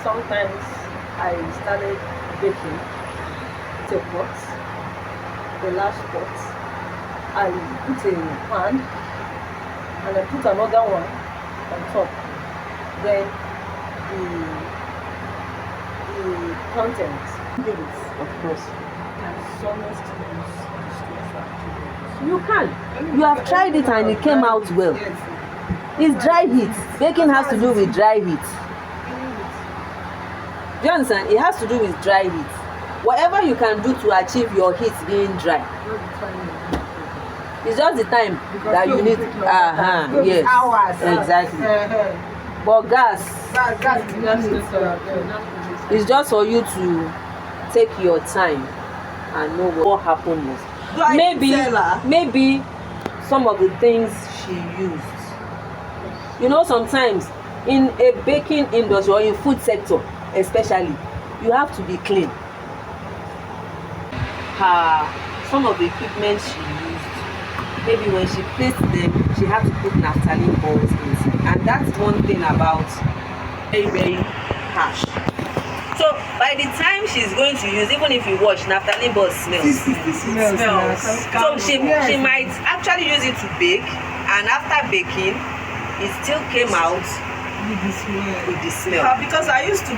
sometimes I started baking the pot, the large pot. I put a pan and I put another one on top. Then the content, Of course. you can. You have tried it and it came out well. It's dry heat. Baking has to do with dry heat. Do you understand? It has to do with dry heat. Whatever you can do to achieve your heat being dry. It's just the time that you need. Yes. Hours. Exactly. But gas is just for you to take your time and know what happened was. Maybe some of the things she used. You know, sometimes in a baking industry or in food sector especially, you have to be clean. Some of the equipment she used, maybe when she placed them, she had to put naphthalene balls inside, and that's one thing about very, very harsh. So by the time she's going to use, even if you wash, naphthalene balls smells. So she might actually use it to bake, and after baking, it still came out with the smell. Because I used to